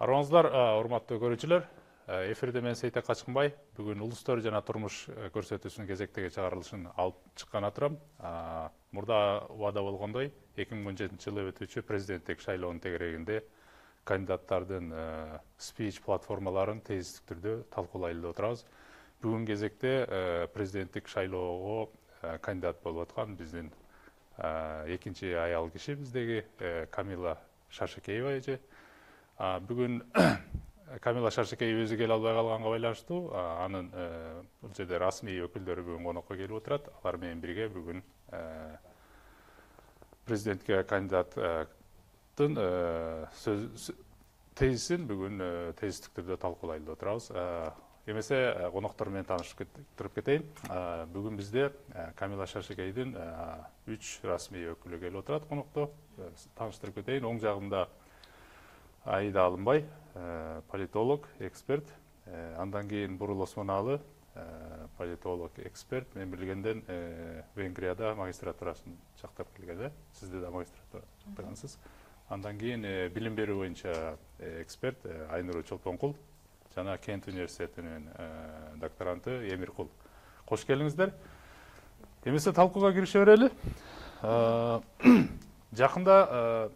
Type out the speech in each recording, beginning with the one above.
Армаңыздар, урматтуу көрүүчүлөр. Эфирде мен Сейтек Качкынбай. Бүгүн улустар жана турмуш көрсөтүүсүнүн кезектеги чыгарылышын алып чыккан атырам. Мурда убада болгондой, 2017 жылы өтүүчү президенттик шайлоонун тегерегинде кандидаттардын спич платформаларын тездик түрдө талкуулайлы деп отурабыз. Бүгүн кезекте президенттик шайлоого кандидат болуп аткан биздин экинчи аял киши биздеги Камила Шаршекеева эже. Бүгүн Камила Шаршекеева өзү келе албай калганга байланыштуу, анын бул жерде расмий өкүлдөрү бүгүн конокко келип отурат. Алар менен бирге бүгүн президентке кандидаттын тезисин бүгүн тездик түрдө талкуулайлы деп отурабыз. Эмесе коноктор менен таанышып туруп кетейин. Бүгүн бизде Камила Шаршекеевдин 3 расмий өкүлү келип отурат конокто. Тааныштырып кетейин. Оң жагымда Аида Алымбай, политолог, эксперт. Андан кийин Бурул Осмоналы, политолог, эксперт. Мен билгенден Венгрияда магистратурасын жактап келген. Сизде да магистратура жактагансыз. Андан кийин билим берүү боюнча эксперт Айнур Чолпонкул жана Кент университетинин докторанты Эмиркул. Кош келиңиздер. Эмесе талкууга кирише берели. Жакында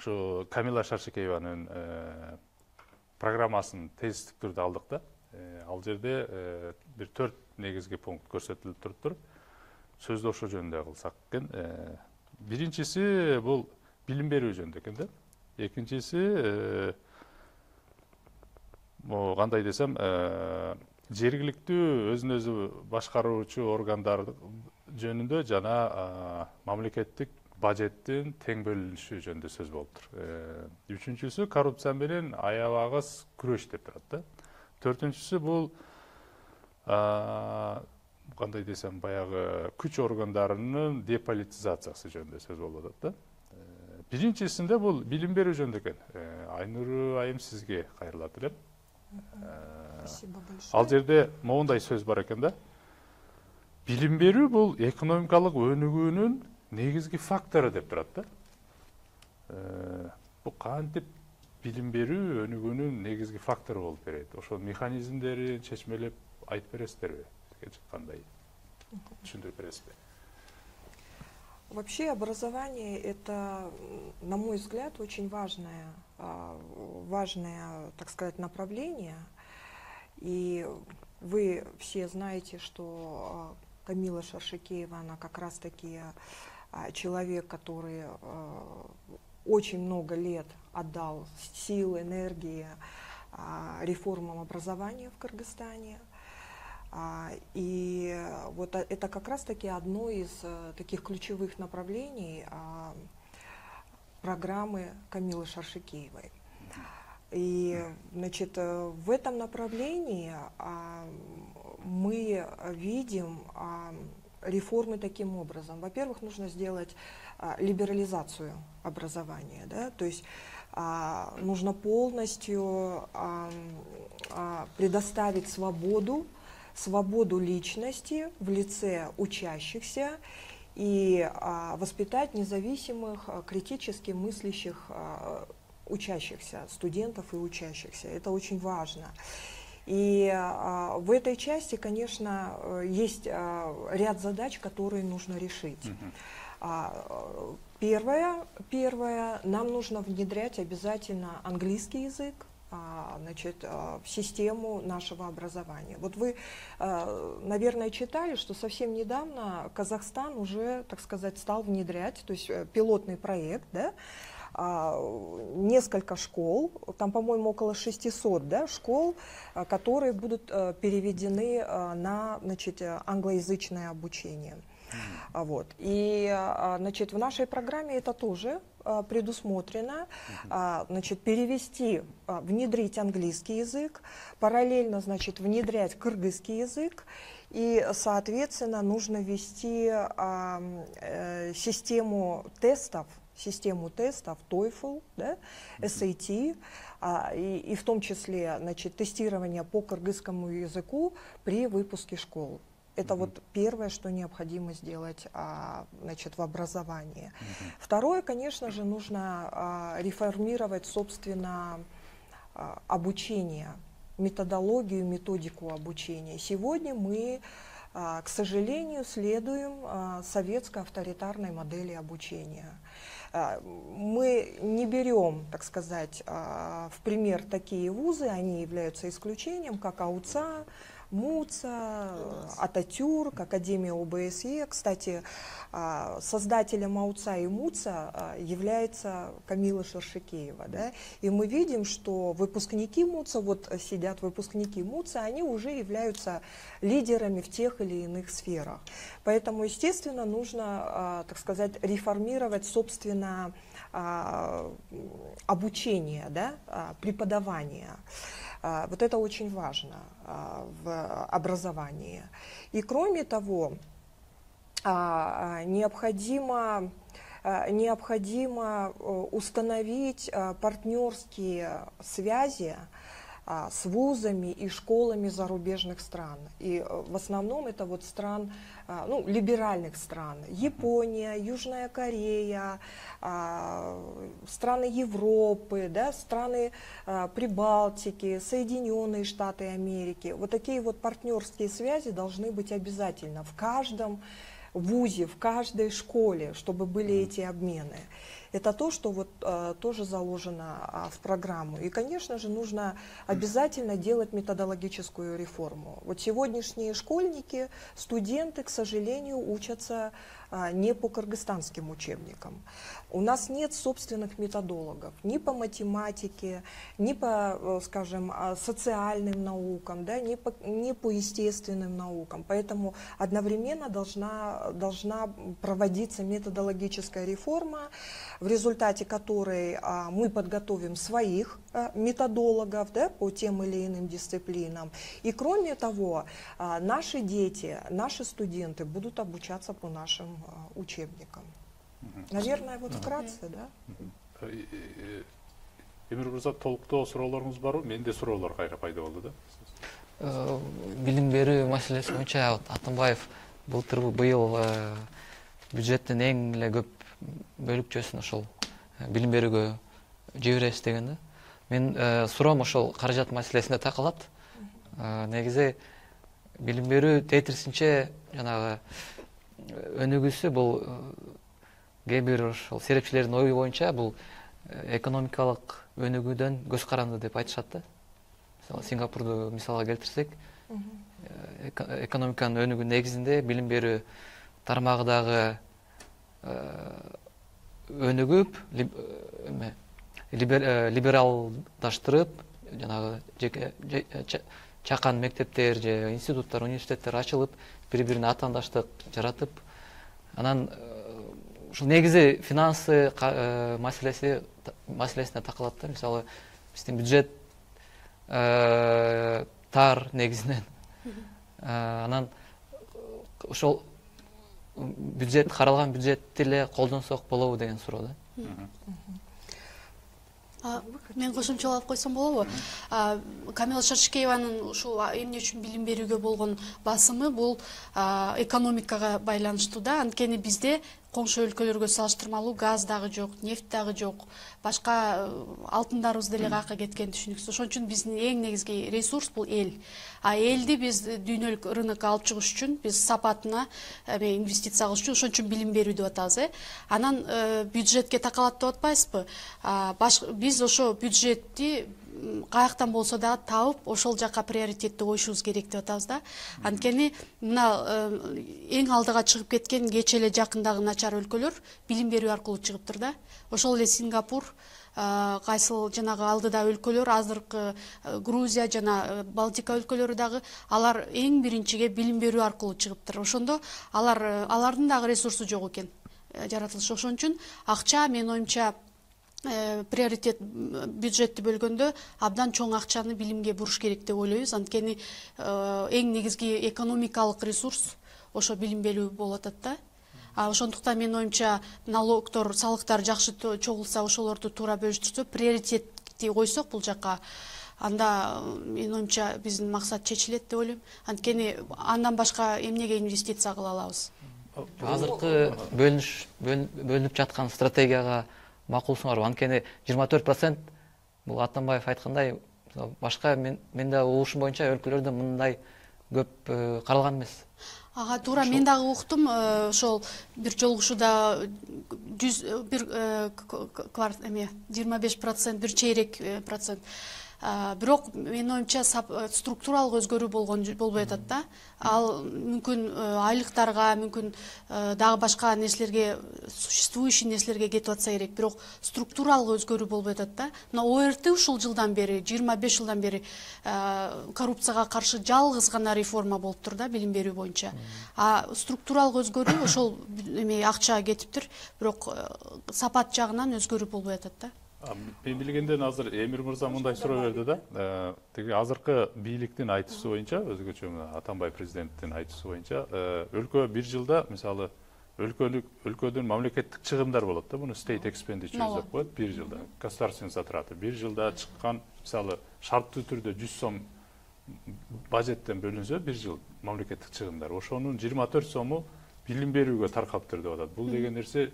şu Камила Шаршекееванын программасын тездик түрдө алдык да. Ал жерде бир 4 негизги пункт көрсөтүлүп туруптур. Сөздү ошо жөнүндө кылсак экен. Биринчиси бул билим берүү жөнүндө экен да. Экинчиси кандай десем, жергиликтүү өзүн өзү башкаруучу органдар жөнүндө жана мамлекеттик бажеттин тең бөлүнүшү жөнүндө сөз болуптур. Үчүнчүсү коррупция менен аябагыс күрөш деп турат да. Төртүнчүсү бул кандай десем, баягы күч органдарынын деполитизациясы жөнүндө сөз болуп атат да. Биринчисинде бул билим берүү жөнүндө экен. Айнур айым, сизге кайрылат элем. Спасибо большое. Ал жерде моундай сөз бар экен да. Билим берүү бул экономикалык өнүгүүнүн негизги фактору деп турат да. Бул кантип билим берүү өнүгүүнүн негизги фактору болуп берет? Ошол механизмдерин чечмелеп айтып бересиздерби? Кандай түшүндүрүп бересизби? Вообще образование — это, на мой взгляд, очень важное, так сказать, направление. И вы все знаете, что Камила Шаршекеева, она как раз-таки человек, который очень много лет отдал сил, энергии реформам образования в Кыргызстане. И вот это как раз-таки одно из таких ключевых направлений программы Камилы Шаршекеевой. И, значит, в этом направлении мы видим реформы таким образом. Во-первых, нужно сделать либерализацию образования, да? То есть нужно полностью предоставить свободу личности в лице учащихся и воспитать независимых, критически мыслящих учащихся, студентов и учащихся. Это очень важно. И в этой части, конечно, есть ряд задач, которые нужно решить. Первое, нам нужно внедрять обязательно английский язык, значит, в систему нашего образования. Вот вы, наверное, читали, что совсем недавно Казахстан уже, так сказать, стал внедрять, то есть пилотный проект, да, несколько школ, там, по-моему, около 600, да, школ, которые будут переведены на, значит, англоязычное обучение. Вот. И, значит, в нашей программе это тоже предусмотрено, значит, внедрить английский язык, параллельно, значит, внедрять кыргызский язык, и, соответственно, нужно ввести систему тестов TOEFL, да, SAT, и в том числе, значит, тестирование по кыргызскому языку при выпуске школ. Это вот первое, что необходимо сделать, значит, в образовании. Второе, конечно же, нужно реформировать, собственно, обучение, методологию, методику обучения. Сегодня мы, к сожалению, следуем советской авторитарной модели обучения. Мы не берем, так сказать, в пример такие вузы, они являются исключением, как АУЦА, МУЦа, Ататюрк, Академия ОБСЕ. Кстати, создателем АУЦА и МУЦа является Камила Шершикеева. Да? И мы видим, что выпускники МУЦа, вот сидят выпускники МУЦа, они уже являются лидерами в тех или иных сферах. Поэтому, естественно, нужно, так сказать, реформировать, собственно, обучение, да? Преподавание. Вот это очень важно в образовании. И кроме того, необходимо установить партнерские связи с вузами и школами зарубежных стран. И в основном это вот стран, ну, либеральных стран. Япония, Южная Корея, страны Европы, да, страны Прибалтики, Соединенные Штаты Америки. Вот такие вот партнерские связи должны быть обязательно в каждом вузе, в каждой школе, чтобы были эти обмены. Это то, что вот тоже заложено в программу. И, конечно же, нужно обязательно делать методологическую реформу. Вот сегодняшние школьники, студенты, к сожалению, учатся не по кыргызстанским учебникам. У нас нет собственных методологов ни по математике, ни по, скажем, социальным наукам, да, ни по естественным наукам. Поэтому одновременно должна проводиться методологическая реформа, в результате которой мы подготовим своих методологов, да, по тем или иным дисциплинам. И кроме того, наши дети, наши студенты будут обучаться по нашим учебникам. Наверное, вот вкратце, да? Эмир Мырза, толуктоо суроолоруңуз барбы? Менде суроолор кайра пайда болду да. Билим берүү маселеси боюнча Атымбаев быйыл бюджеттин эң эле көп бөлүкчөсүн ошол билим берүүгө жиберебиз деген да. Мен суроом ошол каражат маселесине такалат. Негизи билим берүү тетирисинче жанагы өнүгүүсү бул кээ бир ошол серепчилердин ою боюнча бул экономикалык өнүгүүдөн көз каранды деп айтышат да. Мисалы Сингапурду мисалга келтирсек, экономиканын өнүгүү негизинде билим берүү тармагы дагы өнүгүп, либералдаштырып, жанагы чакан мектептер же институттар, университеттер ачылып, бири-бирине атаандаштык жаратып, анан ушул негизи финансы маселесине такалат да. Мисалы биздин бюджет тар негизинен, анан ошол бюджет, каралган бюджетти эле колдонсок болобу деген суроо да. Мен кошумчалап койсом болобу? Камила Шершикееванын ушул эмне үчүн билим берүүгө болгон басымы бул экономикага байланыштуу да. Анткени бизде коңшу өлкөлөргө салыштырмалуу газ дагы жок, нефть дагы жок, башка алтындарыбыз деле каякка кеткен түшүнүксүз. Ошон үчүн биздин эң негизги ресурс бул эл. Элди биз дүйнөлүк рынокко алып чыгыш үчүн, биз сапатына инвестиция кылыш үчүн ошон үчүн билим берүү деп атабыз. Анан бюджетке такалат деп атпайбызбы? Биз ошо бюджетти каяктан болсо дагы табып, ошол жака приоритетти коюшубуз керек деп атабыз да. Анткени мына эң алдыга чыгып кеткен кече эле жакындагы начар өлкөлөр билим берүү аркылуу чыгыптыр да. Ошол эле Сингапур, кайсыл жанагы алдыда өлкөлөр, азыркы Грузия жана Балтика өлкөлөрү дагы алар эң биринчиге билим берүү аркылуу чыгыптыр. Ошондо алардын дагы ресурсу жок экен жаратылышы. Ошон үчүн акча, менин оюмча, приоритет бюджетти бөлгөндө абдан чоң акчаны билимге буруш керек деп ойлойбуз. Анткени эң негизги экономикалык ресурс ошо билим берүү болуп атат да. Ошондуктан менин оюмча налогдор, салыктар жакшы чогулса, ошолорду туура бөлүштүрсө, приоритетти койсок бул жака, анда менин оюмча биздин максат чечилет деп ойлойм. Анткени андан башка эмнеге инвестиция кыла алабыз? Азыркы бөлүнүп жаткан стратегияга макулсуңарбы? Анткени 24% бул Атамбаев айткандай башка мен да угушум боюнча өлкөлөрдө мындай көп каралган эмес. Ага, туура, мен дагы уктум, ошол бир жолугушууда 25%, бир чейрек процент. Бирок менин оюмча структуралык өзгөрүү болбой атат да. Ал мүмкүн айлыктарга, мүмкүн дагы башка нерселерге, существующий нерселерге кетип атса керек, бирок структуралык өзгөрүү болбой атат да. Мына ОРТ ушул жылдан бери, 25 жылдан бери коррупцияга каршы жалгыз гана реформа болуптур да, билим берүү боюнча. А структуралык өзгөрүү ошол акча кетиптир, бирок сапат жагынан өзгөрүү болбой атат да. Мен билгенден азыр Эмир мырза мындай суроо берди да. Тиги азыркы бийликтин айтуусу боюнча, өзгөчө Атамбаев президенттин айтуусу боюнча, өлкө бир жылда мисалы өлкөдөн мамлекеттик чыгымдар болот да. Буну state expenditures деп коет, бир жылда. Государственные затраты. Бир жылда чыккан, мисалы, шарттуу түрдө 100 сом бажеттен бөлүнсө, бир жыл мамлекеттик чыгымдар. Ошонун 24 сому билим берүүгө таркаптыр деп атат. Бул деген нерсе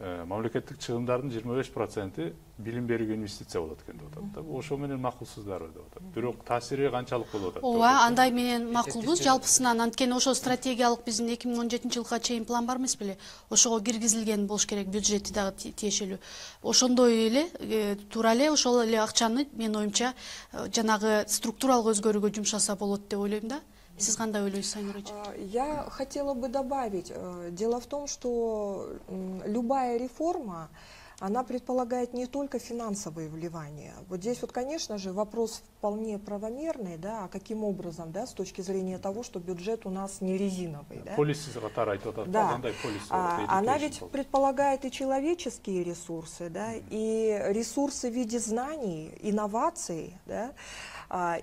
мамлекеттик чыгымдардын 25% билим берүүгө инвестиция болот экен деп атат. Ошо менен макулсуздар деп атат. Бирок таасири канчалык болуп атат? Ооба, андай менен макулбуз жалпысынан, анткени ошо стратегиялык биздин 2017 жылга чейин план бар эмес беле? Ошого киргизилген болуш керек, бюджети дагы тиешелүү. Ошондой эле туура эле ошол эле акчаны менин оюмча жанагы структуралык өзгөрүүгө жумшаса болот деп ойлойм да. Сиз кандай ойлойсуз, Айнур эже? Я хотела бы добавить. Дело в том, что любая реформа, она предполагает не только финансовые вливания. Вот здесь вот, конечно же, вопрос вполне правомерный, да, а каким образом, да, с точки зрения того, что бюджет у нас не резиновый. Да. Она ведь предполагает и человеческие ресурсы, да, и ресурсы в виде знаний, инноваций, да.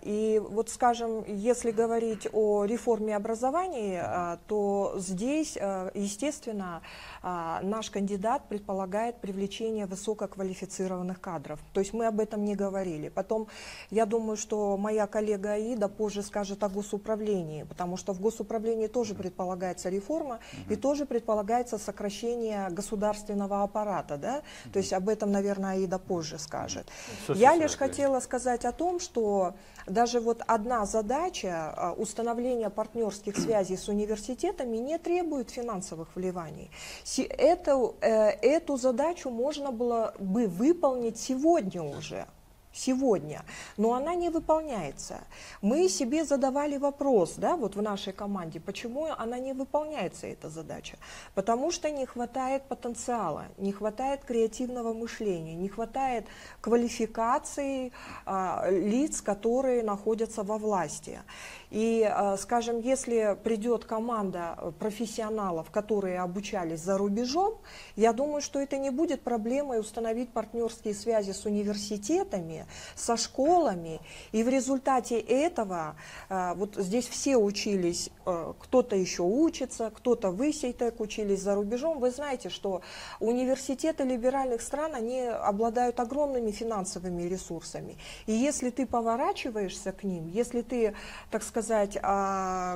И вот, скажем, если говорить о реформе образования, то здесь, естественно, наш кандидат предполагает привлечение высококвалифицированных кадров. То есть мы об этом не говорили. Потом, я думаю, что моя коллега Аида позже скажет о госуправлении, потому что в госуправлении тоже предполагается реформа и тоже предполагается сокращение государственного аппарата. Да? То есть об этом, наверное, Аида позже скажет. Я лишь хотела сказать о том, что даже вот одна задача установления партнерских связей с университетами не требует финансовых вливаний. Эту задачу можно было бы выполнить сегодня уже. Сегодня, но она не выполняется. Мы себе задавали вопрос, да, вот в нашей команде, почему она не выполняется, эта задача. Потому что не хватает потенциала, не хватает креативного мышления, не хватает квалификации лиц, которые находятся во власти. И, скажем, если придет команда профессионалов, которые обучались за рубежом, я думаю, что это не будет проблемой установить партнерские связи с университетами, со школами. И в результате этого, вот здесь все учились, кто-то еще учится, кто-то в ИСИТЭК учились за рубежом. Вы знаете, что университеты либеральных стран, они обладают огромными финансовыми ресурсами. И если ты поворачиваешься к ним, если ты, так сказать,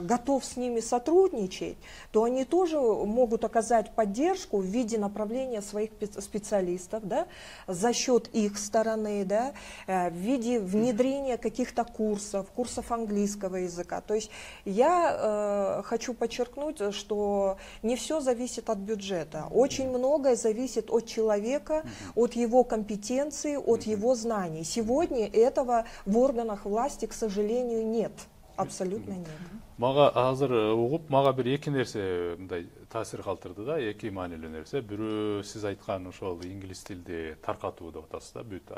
готов с ними сотрудничать, то они тоже могут оказать поддержку в виде направления своих специалистов, да, за счет их стороны, да, в виде внедрения каких-то курсов английского языка. То есть я хочу подчеркнуть, что не все зависит от бюджета. Очень многое зависит от человека, от его компетенции, от его знаний. Сегодня этого в органах власти, к сожалению, нет. Абсолютно нет. Мага азыр угуп, мага бир эки нерсе мындай таасир калтырды да, эки маанилүү нерсе. Бирөө сиз айткан ошол инглиз тилди таркатуу деп атасыз да, бүт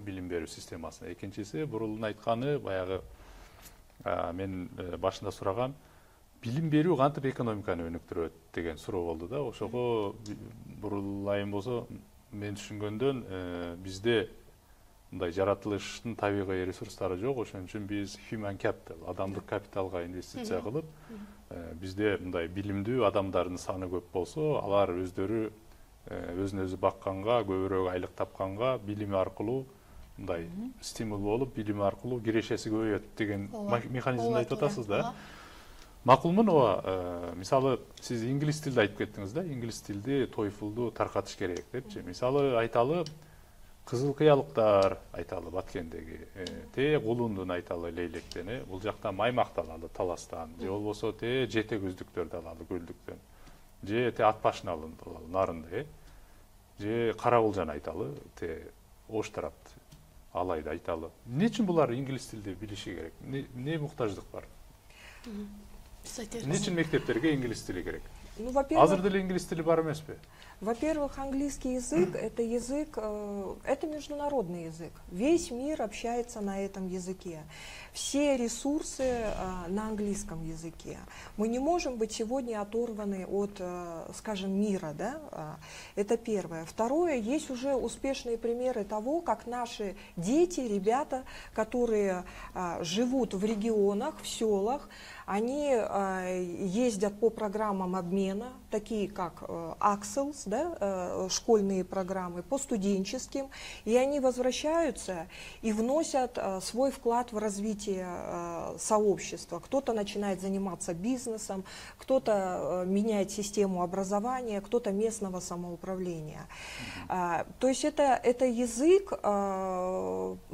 билим берүү системасына. Экинчиси бурулун айтканы баягы мен башында сураган билим берүү кантип экономиканы өнүктүрөт деген суроо болду да. Ошого бурулайын болсо, мен түшүнгөндөн бизде мындай жаратылыштын табигый ресурстары жок, ошон үчүн биз human capital, адамдык капиталга инвестиция кылып, бизде мындай билимдүү адамдардын саны көп болсо, алар өздөрү өзүн өзү бакканга, көбүрөөк айлык тапканга, билими аркылуу мындай стимул болуп, билим аркылуу кирешеси көбөйөт деген механизмди айтып атасыз да. Макулмун, ооба. Мисалы, сиз инглиз тилди айтып кеттиңиз да, инглиз тилди, TOEFL-ду таркатыш керек депчи. Мисалы, айталы, кызыл кыялыктар айталы Баткендеги, те Кулундун айталы Лейлектени, бул жакта маймакты алалы Таластан, же болбосо те жете көздүктөрдү алалы Көлдүктөн, же те ат башын алалы Нарында, же Каракулжан айталы, те Ош тарапты алайды айталы. Эмне үчүн булар инглиз тилди билиши керек? Не муктаждык бар? Эмне үчүн мектептерге инглиз тили керек? Ну, во-первых, Азыр деле инглиз тили бар эмеспи? Во-первых, английский язык это язык, это международный язык. Весь мир общается на этом языке. Все ресурсы на английском языке. Мы не можем быть сегодня оторваны от, скажем, мира, да? Это первое. Второе, есть уже успешные примеры того, как наши дети, ребята, которые живут в регионах, в селах, они ездят по программам обмена, такие как Axels, да, школьные программы, по студенческим, и они возвращаются и вносят свой вклад в развитие сообщества. Кто-то начинает заниматься бизнесом, кто-то меняет систему образования, кто-то местного самоуправления. То есть это язык,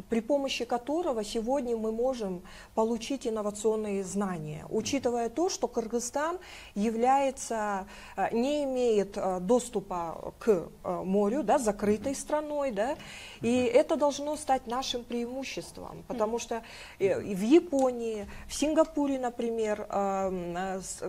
при помощи которого сегодня мы можем получить инновационные знания, учитывая то, что Кыргызстан является, не имеет доступа к морю, да, закрытой страной, да, и это должно стать нашим преимуществом, потому что в Японии, в Сингапуре, например,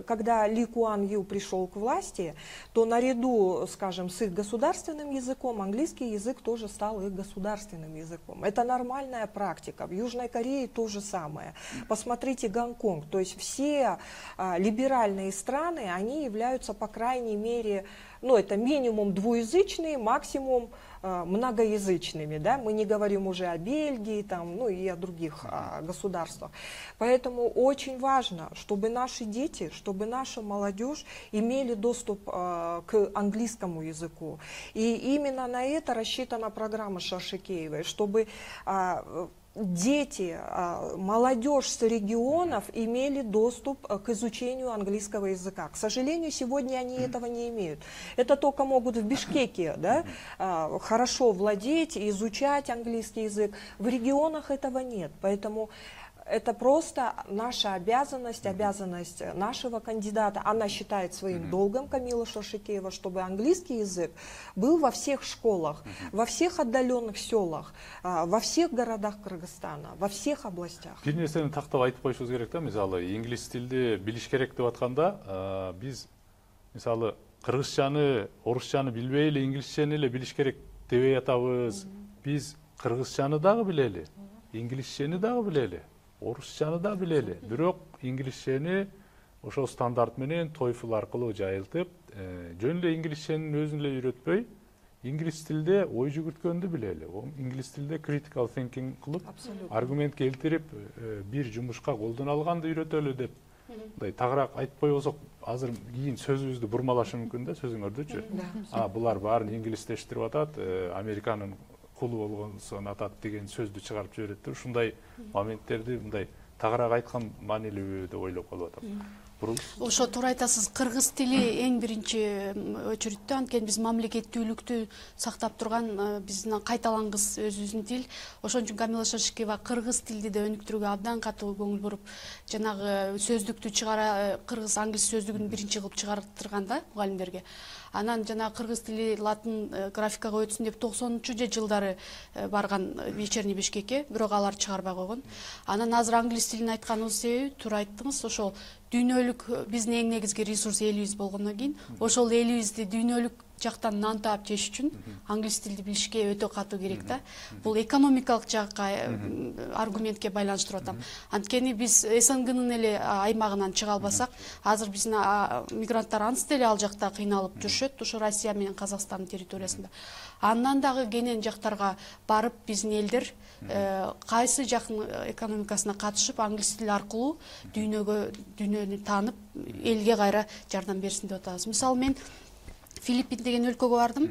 когда Ли Куан Ю пришел к власти, то наряду, скажем, с их государственным языком, английский язык тоже стал их государственным языком. Это нормальная практика. В Южной Корее то же самое. Посмотрите Гонконг. То есть все либеральные страны, они являются, по крайней мере, ну, это минимум двуязычные, максимум многоязычными, да? Мы не говорим уже о Бельгии, там, ну, и о других государствах. Поэтому очень важно, чтобы наши дети, чтобы наша молодежь имели доступ к английскому языку. И именно на это рассчитана программа Шаршикеевой, чтобы дети, молодежь с регионов имели доступ к изучению английского языка. К сожалению, сегодня они этого не имеют. Это только могут в Бишкеке, да, хорошо владеть и изучать английский язык. В регионах этого нет. Поэтому это просто наша обязанность, обязанность нашего кандидата. Она считает своим долгом, Камила Шаршикеева, чтобы английский язык был во всех школах, во всех отдаленных селах, во всех городах Кыргызстана, во всех областях. Бир нерсени тактап айтып коюшубуз керек да, мисалы инглиз тилди билиш керек деп атканда, биз мисалы кыргызчаны, орусчаны билбей эле инглизчени эле билиш керек дебей атабыз. Биз кыргызчаны дагы билели, инглизчени дагы билели, орусчаны да билели, бирок инглизчени ошол стандарт менен TOEFL аркылуу жайылтып, жөн эле инглизченин өзүн эле үйрөтпөй, инглиз тилде ой жүгүрткөндү билели. Инглиз тилде critical thinking кылып, аргумент келтирип, бир жумушка колдоно алганды үйрөтөлү деп. Мындай тагыраак айтып койбосок, азыр кийин сөзүбүздү бурмалашы мүмкүн да, сөзүңөрдүчү. Булар баарын инглизтештирип атат, Американын кулу болгонсун атат деген сөздү чыгарып жиберет деп, ушундай моменттерди мындай тагыраак айткан маанилүүбү деп ойлоп калып атам. Ошо туура айтасыз, кыргыз тили эң биринчи очередте, анткени биз мамлекеттүүлүктү сактап турган биздин кайталангыс өзүбүздүн тил. Ошон үчүн Камила Шаршикеева кыргыз тилди да өнүктүрүүгө абдан катуу көңүл буруп, жанагы сөздүктү кыргыз англис сөздүгүн биринчи кылып чыгартырган да мугалимдерге. Анан жана кыргыз тили латын графикага өтсүн деп 90-ж жылдары барган вечерний Бишкекке, бирок алар чыгарбай койгон. Анан азыр англис тилин айтканыбыз себеби, туура айттыңыз, ошол дүйнөлүк биздин эң негизги ресурс элибиз болгондон кийин, ошол элибизди дүйнөлүк жактан нан таап жеш үчүн англис тилди билишке өтө катуу керек да. Бул экономикалык жакка аргументке байланыштырып атам. Анткени биз СНГнын эле аймагынан чыга албасак, азыр биздин мигранттар анс деле ал жакта кыйналып жүрүшөт, ошо Россия менен Казакстандын территориясында. Андан дагы кенен жактарга барып биздин элдер кайсы жактын экономикасына катышып, англис тили аркылуу дүйнөнү таанып, элге кайра жардам берсин деп атабыз. Мисалы мен Филиппин деген өлкөгө бардым.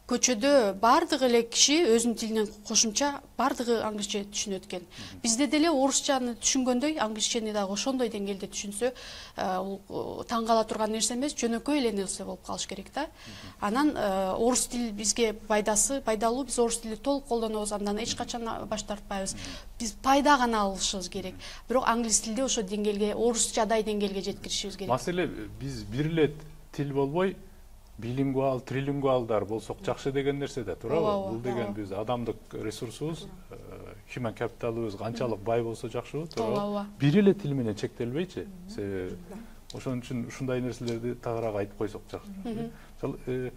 көчөдө бардык эле киши өзүнүн тилинен кошумча бардыгы англисче түшүнөт экен. Бизде деле орусчаны түшүнгөндөй англисчени дагы ошондой деңгээлде түшүнсө, бул таң кала турган нерсе эмес, жөнөкөй эле нерсе болуп калыш керек да. Анан орус тили бизге пайдалуу, биз орус тилин толук колдонобуз, андан эч качан баш тартпайбыз. Биз пайда гана алышыбыз керек. Бирок англис тилде ошо деңгээлге, орусчадай деңгээлге жеткиришибиз керек. Маселе биз бир эле тил болбой, билингвал, трилингвалдар болсок жакшы деген нерсе да, туурабы? Бул деген биз адамдык ресурсубуз, human capitalыбыз канчалык бай болсо жакшыбы, туурабы? Бир эле тил менен чектелбейчи. Себеби ошон үчүн ушундай нерселерди тагыраак айтып койсок жакшы. Мисалы,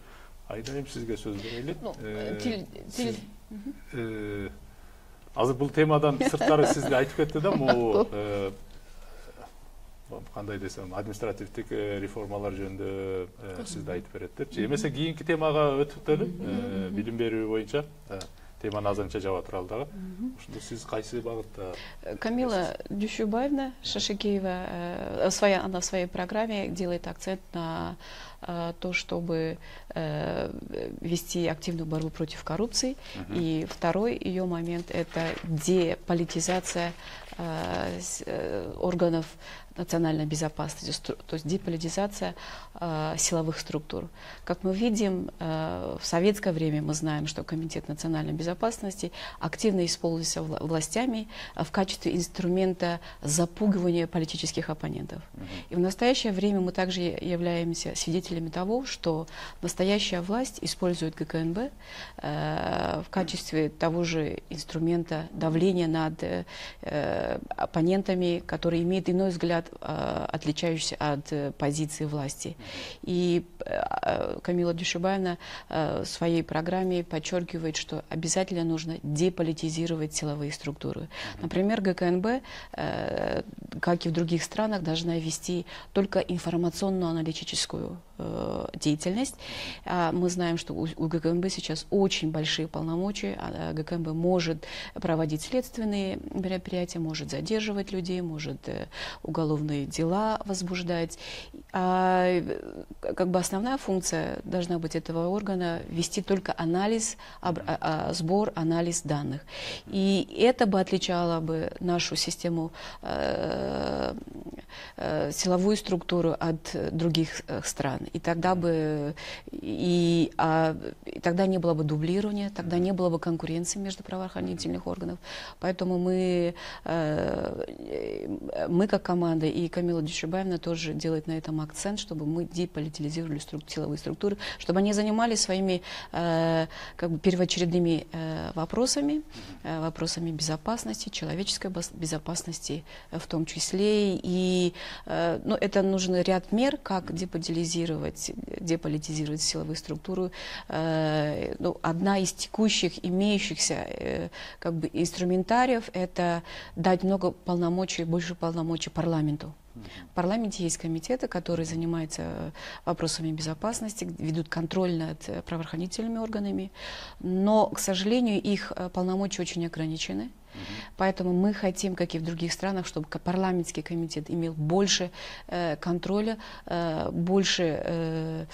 Айдайым сизге сөз берели. Тил. Азыр бул темадан сырткары сизге айтып кетти да, могу кандай десем, административдик реформалар жөнүндө сизде айтып берет депчи. Эмесе кийинки темага өтүп өтөлү. Билим берүү боюнча теманы азырынча жаба туралы дагы. Ошондо сиз кайсы багытта? Камила Дюшубаевна Шашикеева, она в своей программе делает акцент на то, чтобы вести активную борьбу против коррупции. И второй ее момент – это деполитизация органов национальной безопасности, то есть деполитизация силовых структур. Как мы видим, в советское время мы знаем, что Комитет национальной безопасности активно использовался властями в качестве инструмента запугивания политических оппонентов. И в настоящее время мы также являемся свидетелями того, что настоящая власть использует ГКНБ в качестве того же инструмента давления над оппонентами, которые имеют иной взгляд, отличающийся от позиции власти. И Камила Дюшубаевна в своей программе подчеркивает, что обязательно нужно деполитизировать силовые структуры. Например, ГКНБ, как и в других странах, должна вести только информационно-аналитическую деятельность. Мы знаем, что у ГКНБ сейчас очень большие полномочия. ГКНБ может проводить следственные мероприятия, может задерживать людей, может уголовные дела возбуждать. Как бы основная функция должна быть этого органа вести только анализ, сбор, анализ данных. И это бы отличало бы нашу систему, силовую структуру от других стран. И тогда бы тогда не было бы дублирования, тогда не было бы конкуренции между правоохранительных органов. Поэтому мы как команда, и Камила Дюшубаевна тоже делает на этом акцент, чтобы мы деполитизировали силовые структуры, чтобы они занимались своими как бы первоочередными вопросами безопасности, человеческой безопасности в том числе. И это нужен ряд мер, как деполитизировать силовые структуры. Одна из текущих, имеющихся как бы инструментариев – это дать много полномочий, больше полномочий парламенту. В парламенте есть комитеты, которые занимаются вопросами безопасности, ведут контроль над правоохранительными органами, но, к сожалению, их полномочия очень ограничены. Поэтому мы хотим, как и в других странах, чтобы парламентский комитет имел больше контроля, больше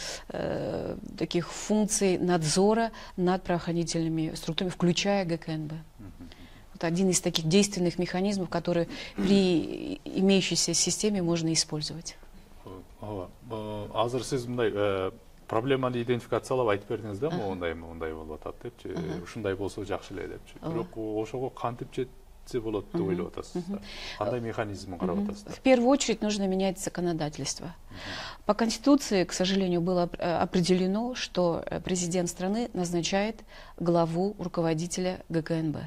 таких функций надзора над правоохранительными структурами, включая ГКНБ. Это один из таких действенных механизмов, которые при имеющейся системе можно использовать. Азыр сиз мындай проблеманы идентификациялап айтып бердиңиз да, мындай болуп атат депчи, ушундай болсо жакшы эле депчи. Бирок ошого кантип жетсе болот деп ойлоп атасыз? Кандай механизмин карап атасыздар? В первую очередь нужно менять законодательство. По Конституции, к сожалению, было определено, что президент страны назначает главу руководителя ГКНБ.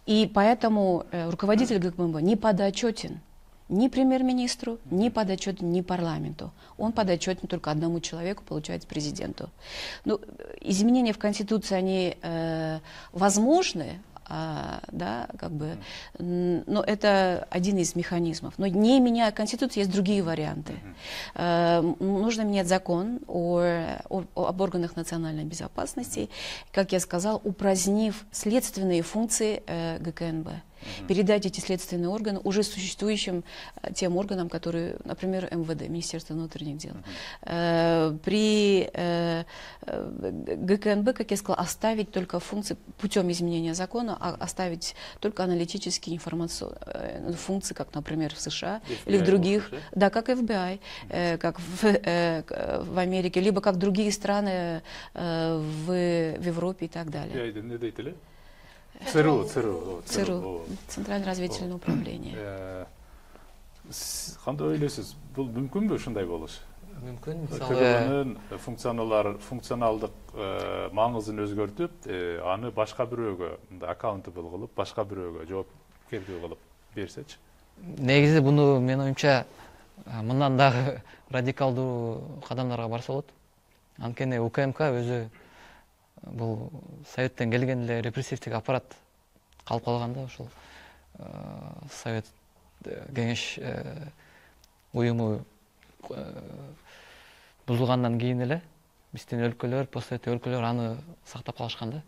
И поэтому руководитель ГКНБ не подотчетен ни премьер-министру, ни подотчетен ни парламенту. Он подотчетен только одному человеку, получается, президенту. Изменения в Конституции, они возможны, да, как бы, но это один из механизмов. Но не меняя Конституцию, есть другие варианты. Нужно менять закон об органах национальной безопасности, как я сказала, упразднив следственные функции ГКНБ. Передать эти следственные органы уже существующим тем органам, которые, например, МВД, Министерство внутренних дел. ГКНБ, как я сказала, оставить только функции путем изменения закона, оставить только аналитические информационные функции, как, например, в США или в других, да, как FBI, как в Америке, либо как другие страны в Европе и так далее. ЦРУ. Центральное разведывательное управление. Кандай ойлойсуз, бул мүмкүнбү ушундай болуш? Мүмкүн. КГБнын функционалдык маңызын өзгөртүп, аны башка бирөөгө, accountable кылып, башка бирөөгө жоопкердүү кылып берсечи. Негизи буну менин оюмча мындан дагы радикалдуу кадамдарга барса болот. Анткени УКМК өзү бул Советтен келген эле репрессивдик аппарат калып калган да, ушул Совет кеңеш уюму бузулгандан кийин эле биздин өлкөлөр, постсовет өлкөлөр аны сактап калышкан да.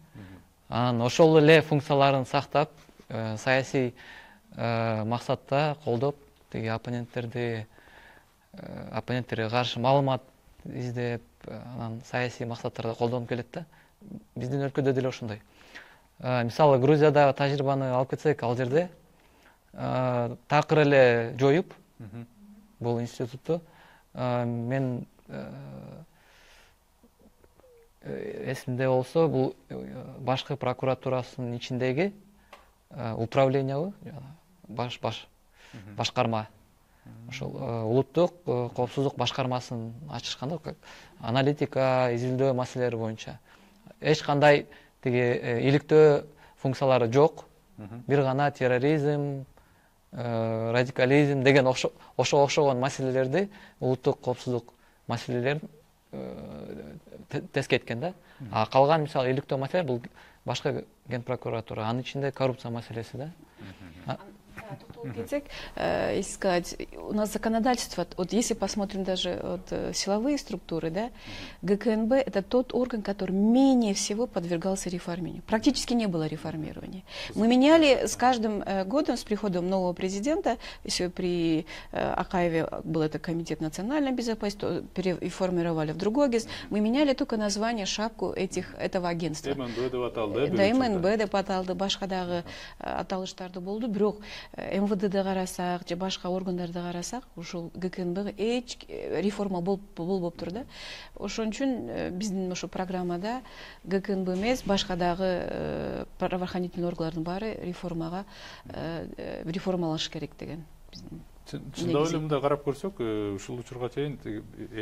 Анан ошол эле функцияларын сактап, саясий максатта колдоп, тиги оппоненттерге каршы маалымат издеп, анан саясий максаттарда колдонуп келет да. Биздин өлкөдө деле ошондой. Мисалы Грузиядагы тажрыйбаны алып кетсек, ал жерде такыр эле жоюп бул институтту мен эсимде болсо, бул башкы прокуратурасынын ичиндеги управлениябы, башкарма. Ошол улуттук коопсуздук башкармасын ачышкан да, аналитика, изилдөө маселелери боюнча. Эч кандай тиги иликтөө функциялары жок. Бир гана терроризм, радикализм деген окшогон маселелерди, улуттук коопсуздук маселелерин тескей эткен да. А калган мисалы иликтөө маселе бул башка ген прокуратура, анын ичинде коррупция маселеси да. Если сказать, у нас законодательство, вот если посмотрим даже вот, силовые структуры, да, ГКНБ это тот орган, который менее всего подвергался реформированию. Практически не было реформирования. Мы меняли с каждым годом, с приходом нового президента, если при Акаеве был это комитет национальной безопасности, то переформировали в другой ГИС, мы меняли только название, шапку этого агентства. Да, МНБ деп аталды, башкадагы аталыштарды болду, бирок МВД-ді қарасақ, же башқа органдарды қарасақ, ошол ГКНБ эч реформа болуп турду. Ошон үчүн биздин ошо программада ГКНБ эмес, башкадагы правоохранительный органдардын баары реформаланыш керек деген. Чындап эле мындай карап көрсөк, ушул учурга чейин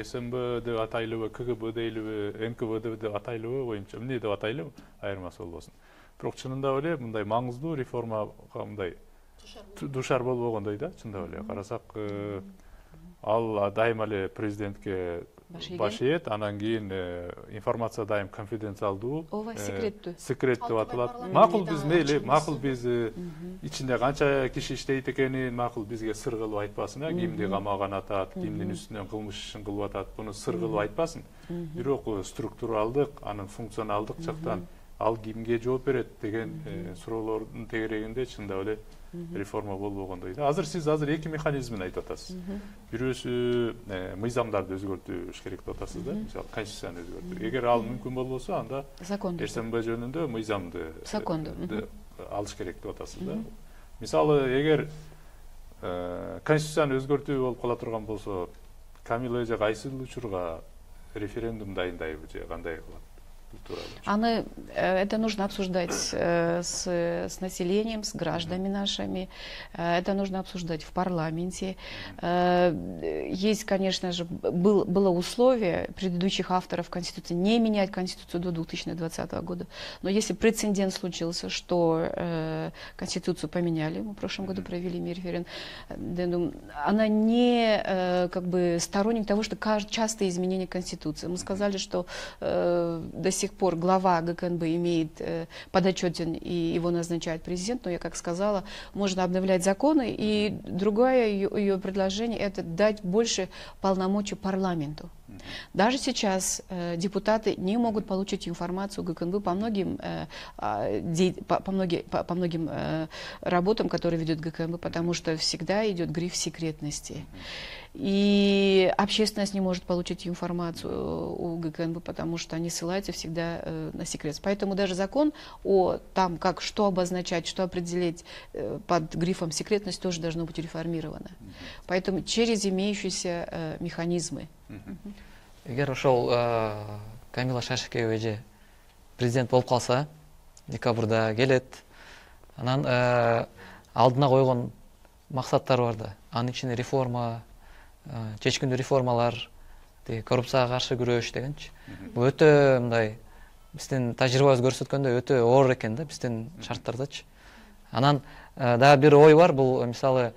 СМБ деп атайлыбы, КГБ дейлиби, НКВД деп атайлыбы боюнча эмне деп атайлыбы, айырмасы болбосун. Бирок чынында эле мындай маңыздуу реформага мындай душар болбогондой да, чындап эле карасак, ал дайыма эле президентке баш ийет, анан кийин информация дайым конфиденциалдуу, секрет деп аталат. Макул биз мейли, макул биз ичинде канча киши иштейт экенин макул бизге сыр кылып айтпасын, кимди камаган атат, кимдин үстүнөн кылмыш ишин кылып атат, буну сыр кылып айтпасын. Бирок структуралдык, анын функционалдык жактан ал кимге жооп берет деген суроолордун тегерегинде чындап эле реформа болбогондой. Азыр сиз эки механизмин айтып атасыз. Бирөөсү мыйзамдарды өзгөртүш керек деп атасыз да, мисалы конституцияны өзгөртүү. Эгер ал мүмкүн болбосо, анда СМБ жөнүндө мыйзамды алыш керек деп атасыз да. Мисалы эгер конституцияны өзгөртүү болуп кала турган болсо, Камила эже кайсыл учурга референдум дайындайбы же кандай кылат? Это нужно обсуждать с населением, с гражданами нашими, это нужно обсуждать в парламенте. Есть, конечно же, было условие предыдущих авторов Конституции не менять Конституцию до 2020 года, но если прецедент случился, что Конституцию поменяли, мы в прошлом году провели референдум, она не как бы сторонник того, что частые изменения Конституции. Мы сказали, что до сих пор глава ГКНБ имеет подотчетен и его назначает президент, но я как сказала, можно обновлять законы, и другое ее предложение это дать больше полномочий парламенту. Даже сейчас депутаты не могут получить информацию ГКНБ по многим работам, которые ведет ГКНБ, потому что всегда идет гриф секретности. И общественность не может получить информацию у ГКНБ, потому что они ссылаются всегда на секрет. Поэтому даже закон о том, как что обозначать, что определить под грифом секретность, тоже должно быть реформировано. Поэтому через имеющиеся механизмы. Егер ошол Камила Шашикова эже президент болуп калса, декабрда келет, анан алдына койгон максаттар бар да. Анын ичинде реформа, чечкиндүү реформалар, коррупцияга каршы күрөш дегенчи. Бул өтө мындай биздин тажрыйбабыз көрсөткөндөй өтө оор экен да биздин шарттардачы. Анан дагы бир ой бар, бул мисалы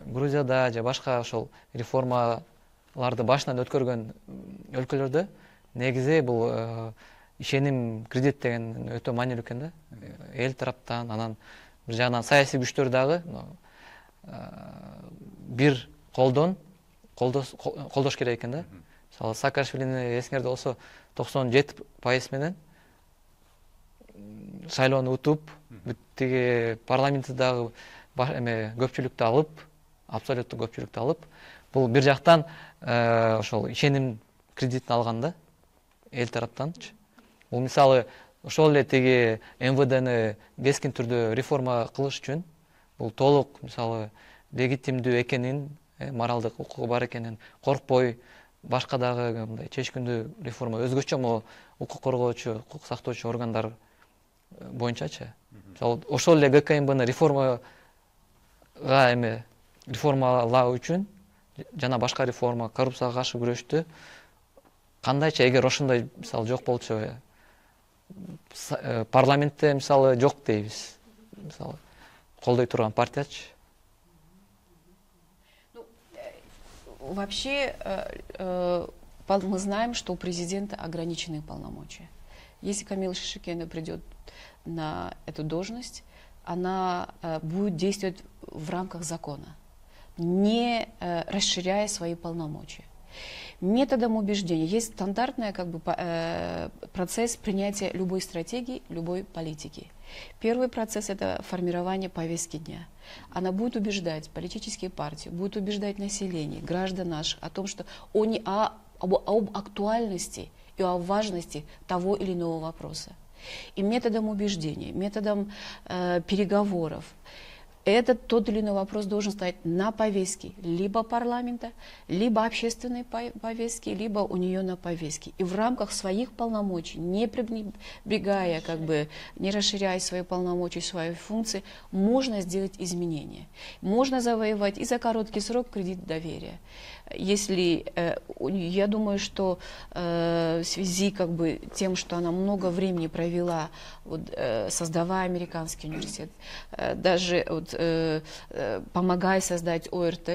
Грузияда же башка ошол реформаларды башынан өткөргөн өлкөлөрдө негизи бул ишеним кредит деген өтө маанилүү экен да. Эл тараптан, анан бир жагынан саясий күчтөр дагы бир колдош керек экен да. Мисалы Саакашвилини эсиңерде болсо 97% менен шайлоону утуп, тиги парламентте дагы көпчүлүктү алып, абсолюттук көпчүлүктү алып, бул бир жактан ошол ишеним кредитин алган да эл тараптанчы. Бул мисалы ошол эле тиги МВДны кескин түрдө реформа кылыш үчүн бул толук мисалы легитимдүү экенин, моралдык укугу бар экенин коркпой, башка дагы мындай чечкиндүү реформа өзгөчө укук коргоочу, укук сактоочу органдар боюнчачы. Мисалы ошол эле ГКНБны реформалоо үчүн жана башка реформа, коррупцияга каршы күрөштү кандайча, эгер ошондой мисалы жок болчу, парламентте мисалы жок дейбиз, мисалы колдой турган партиячы. Вообще, мы знаем, что у президента ограниченные полномочия. Если Камила Шишикена придет на эту должность, она будет действовать в рамках закона, не расширяя свои полномочия. Методом убеждения есть стандартный процесс принятия любой стратегии, любой политики. Первый процесс – это формирование повестки дня. Она будет убеждать политические партии, будет убеждать население, граждан наших о том, что об актуальности и о важности того или иного вопроса. И методом убеждения, методом переговоров этот тот или иной вопрос должен стоять на повестке либо парламента, либо общественной повестки, либо у нее на повестке. И в рамках своих полномочий, не пренебрегая, не расширяя свои полномочия, свои функции, можно сделать изменения. Можно завоевать и за короткий срок кредит доверия. Если, я думаю, что в связи тем, что она много времени провела, создавая американский университет, даже помогая создать ОРТ,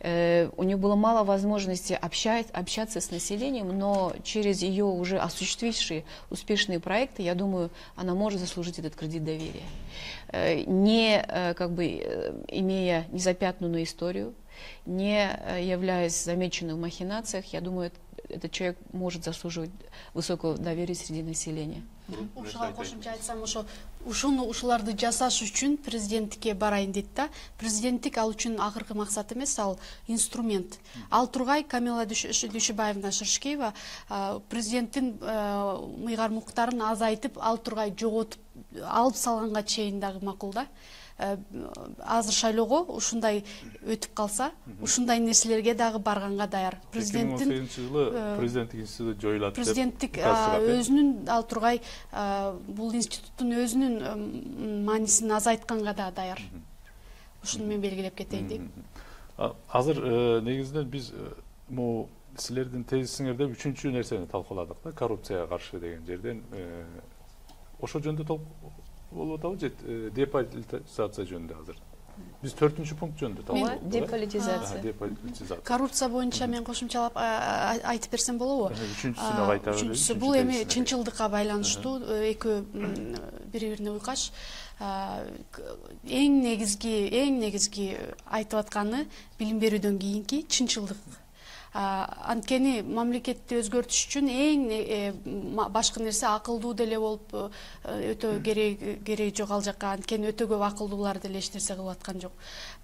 у нее было мало возможности общаться с населением, но через ее уже осуществившие успешные проекты, я думаю, она может заслужить этот кредит доверия. Не имея незапятнанную историю, не являясь замеченным в махинациях, я думаю, этот человек может заслуживать высокого доверия среди населения. Ушуга кошумча айтсам, ушуларды жасаш үчүн президенттикке барайын дейт да. Президенттик ал үчүн акыркы максат эмес, ал инструмент. Ал тургай Камила Дүйшөбаевна Шишикова президенттин мыйгар муктарын азайтып, ал тургай жоготуп алып салганга чейин дагы макул да. Азыр шайлоого ушундай өтүп калса, ушундай нерселерге дагы барганга даяр. 2018 жылы президенттик институту жоюлат. Президенттик өзүнүн ал тургай бул институттун өзүнүн маанисин азайтканга да даяр. Ушуну мен белгилеп кетейин дейм. Азыр негизинен биз силердин тезисиңерде үчүнчү нерсени талкууладык да, коррупцияга каршы деген жерден. Ошол жөнүндө болуп атабы же деполитизация жөнүндө азыр? Биз 4-пункт жөнүндө талкуулайбыз. Деполитизация. Коррупция боюнча мен кошумчалап айтып берсем болобу? Үчүнчүсүнө кайта берели. Үчүнчүсү бул эми чынчылдыкка байланыштуу, экөө бири-бирине уйкаш. Эң негизги айтып атканы билим берүүдөн кийинки чынчылдык. Анткени мамлекетти өзгөртүш үчүн эң башкы нерсе акылдуу деле болуп өтө кереги жок ал жакка. Анткени өтө көп акылдуулар деле эч нерсе кылып аткан жок.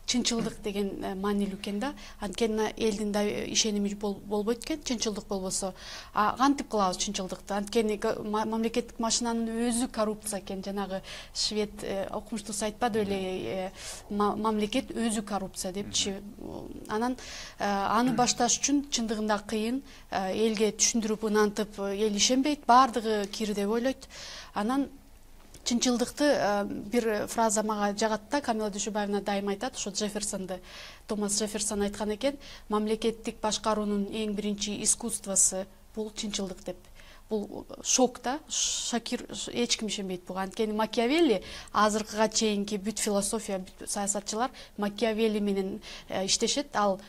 чынчылдык деген маанилүү экен да. Анткени элдин да ишеними болбойт экен чынчылдык болбосо. Кантип кылабыз чынчылдыкты? Анткени мамлекеттик машинанын өзү коррупция экен. Жанагы швед окумуштуусу айтпады беле, мамлекет өзү коррупция депчи. Анан аны башташ үчүн чындыгында кыйын, элге түшүндүрүп ынантып эл ишенбейт, баардыгы кир деп ойлойт. Анан чынчылдыкты бир фраза мага жагат да, Камила Дүйшөбаевна дайым айтат, ошо Томас Джефферсон айткан экен, мамлекеттик башкаруунун эң биринчи искусствосу бул чынчылдык деп. Бул шок да, шокир, эч ким ишенбейт буга. Анткени Макиавелли азыркыга чейинки бүт философия, бүт саясатчылар Макиавелли менен иштешет. Ал